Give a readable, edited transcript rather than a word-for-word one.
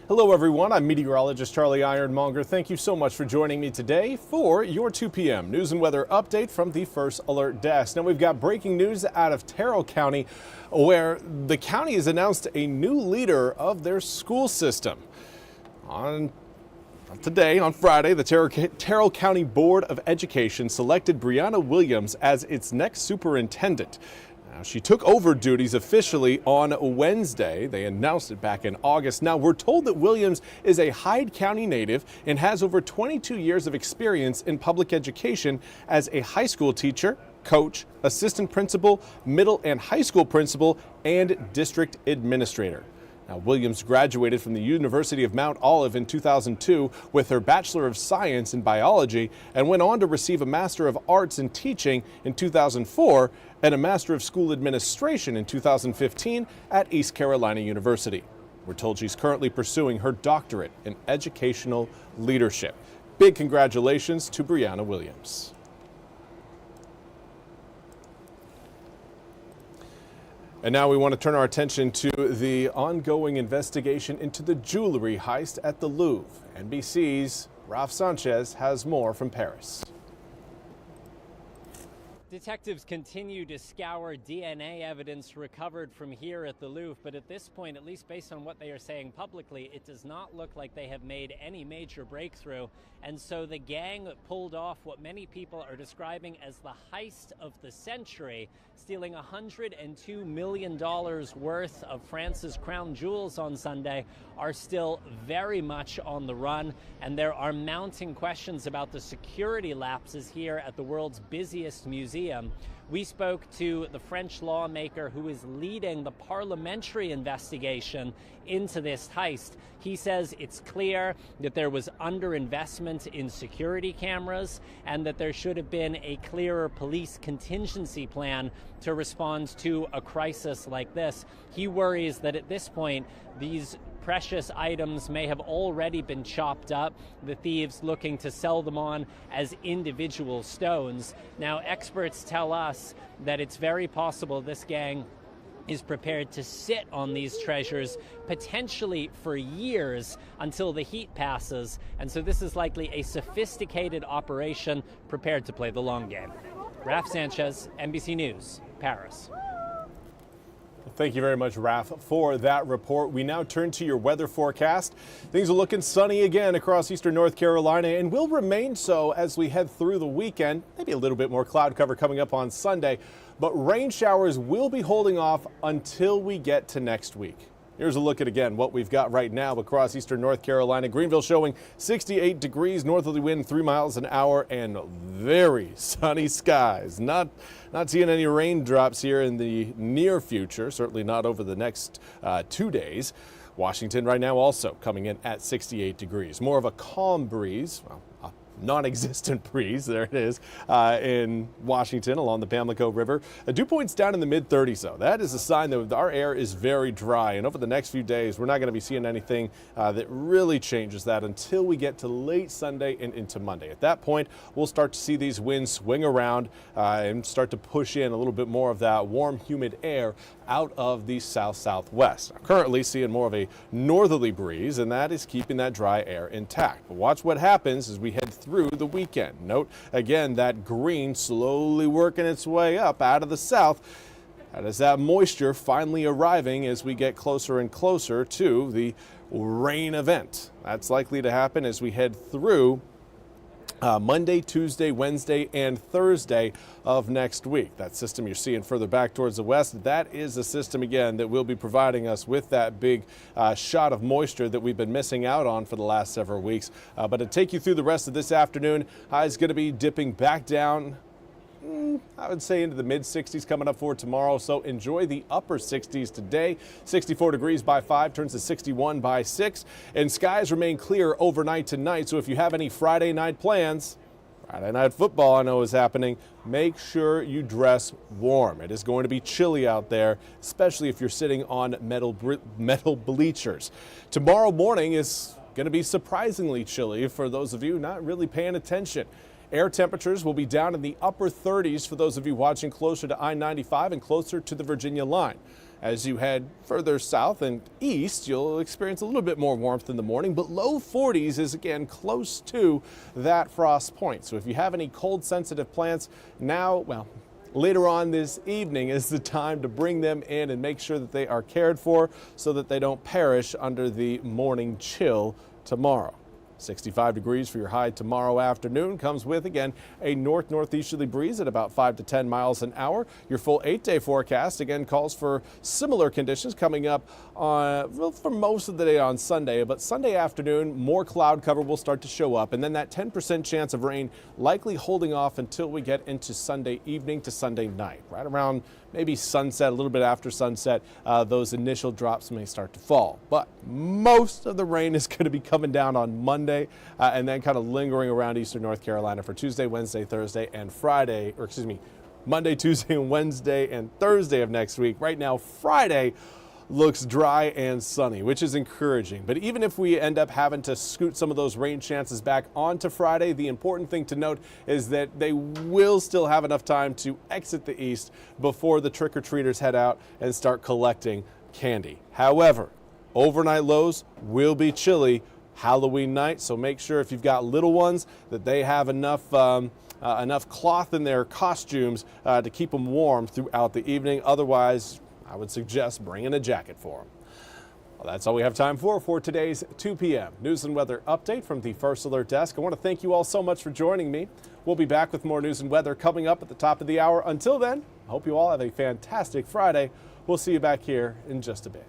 Hello everyone, I'm Meteorologist Charlie Ironmonger. Thank you so much for joining me today for your 2 p.m. news and weather update from the First Alert Desk. Now we've got breaking news out of Tyrrell County, where the county has announced a new leader of their school system. On Friday, the Tyrrell County Board of Education selected Brianna Williams as its next superintendent. Now, she took over duties officially on Wednesday. They announced it back in August. Now, we're told that Williams is a Hyde County native and has over 22 years of experience in public education as a high school teacher, coach, assistant principal, middle and high school principal, and district administrator. Now, Williams graduated from the University of Mount Olive in 2002 with her Bachelor of Science in Biology and went on to receive a Master of Arts in Teaching in 2004 and a Master of School Administration in 2015 at East Carolina University. We're told she's currently pursuing her doctorate in educational leadership. Big congratulations to Brianna Williams. And now we want to turn our attention to the ongoing investigation into the jewelry heist at the Louvre. NBC's Ralph Sanchez has more from Paris. Detectives continue to scour DNA evidence recovered from here at the Louvre, but at this point, at least based on what they are saying publicly, it does not look like they have made any major breakthrough. And so the gang pulled off what many people are describing as the heist of the century, stealing $102 million worth of France's crown jewels on Sunday, are still very much on the run. And there are mounting questions about the security lapses here at the world's busiest museum. We spoke to the French lawmaker who is leading the parliamentary investigation into this heist. He says it's clear that there was underinvestment in security cameras and that there should have been a clearer police contingency plan to respond to a crisis like this. He worries that at this point, these precious items may have already been chopped up, the thieves looking to sell them on as individual stones. Now, experts tell us that it's very possible this gang is prepared to sit on these treasures potentially for years until the heat passes. And so this is likely a sophisticated operation prepared to play the long game. Ralph Sanchez, NBC News, Paris. Thank you very much, Ralph, for that report. We now turn to your weather forecast. Things are looking sunny again across eastern North Carolina and will remain so as we head through the weekend. Maybe a little bit more cloud cover coming up on Sunday, but rain showers will be holding off until we get to next week. Here's a look at, again, what we've got right now across eastern North Carolina. Greenville showing 68 degrees, northerly wind 3 miles an hour, and very sunny skies. Not seeing any raindrops here in the near future, certainly not over the next 2 days. Washington right now also coming in at 68 degrees. More of a calm breeze. Well, non-existent breeze, there it is, in Washington along the Pamlico River. Dew points down in the mid-30s, though. That is a sign that our air is very dry, and over the next few days, we're not going to be seeing anything that really changes that until we get to late Sunday and into Monday. At that point, we'll start to see these winds swing around and start to push in a little bit more of that warm, humid air out of the south-southwest. Currently seeing more of a northerly breeze, and that is keeping that dry air intact. But watch what happens as we head through the weekend. Note again that green slowly working its way up out of the south. That is that moisture finally arriving as we get closer and closer to the rain event. That's likely to happen as we head through Monday, Tuesday, Wednesday, and Thursday of next week. That system you're seeing further back towards the west, that is a system, again, that will be providing us with that big shot of moisture that we've been missing out on for the last several weeks. But to take you through the rest of this afternoon, high is going to be dipping back down, I would say, into the mid-60s coming up for tomorrow. So enjoy the upper 60s today. 64 degrees by 5 turns to 61 by 6. And skies remain clear overnight tonight. So if you have any Friday night plans, Friday night football I know is happening, make sure you dress warm. It is going to be chilly out there, especially if you're sitting on metal bleachers. Tomorrow morning is going to be surprisingly chilly for those of you not really paying attention. Air temperatures will be down in the upper 30s for those of you watching closer to I-95 and closer to the Virginia line. As you head further south and east, you'll experience a little bit more warmth in the morning, but low 40s is again close to that frost point. So if you have any cold sensitive plants now, well, later on this evening is the time to bring them in and make sure that they are cared for so that they don't perish under the morning chill tomorrow. 65 degrees for your high tomorrow afternoon comes with, again, a northeasterly breeze at about 5 to 10 miles an hour. Your full 8-day forecast, again, calls for similar conditions coming up for most of the day on Sunday. But Sunday afternoon, more cloud cover will start to show up. And then that 10% chance of rain likely holding off until we get into Sunday evening to Sunday night. Right around maybe sunset, a little bit after sunset, those initial drops may start to fall. But most of the rain is going to be coming down on Monday and then kind of lingering around eastern North Carolina for Tuesday, Wednesday, Thursday, and Friday, or excuse me, Monday, Tuesday, and Wednesday, and Thursday of next week. Right now, Friday looks dry and sunny, which is encouraging. But even if we end up having to scoot some of those rain chances back onto Friday, the important thing to note is that they will still have enough time to exit the east before the trick-or-treaters head out and start collecting candy. However, overnight lows will be chilly Halloween night, so make sure if you've got little ones that they have enough cloth in their costumes to keep them warm throughout the evening. Otherwise, I would suggest bringing a jacket for them. Well, that's all we have time for today's 2 p.m. news and weather update from the First Alert Desk. I want to thank you all so much for joining me. We'll be back with more news and weather coming up at the top of the hour. Until then, I hope you all have a fantastic Friday. We'll see you back here in just a bit.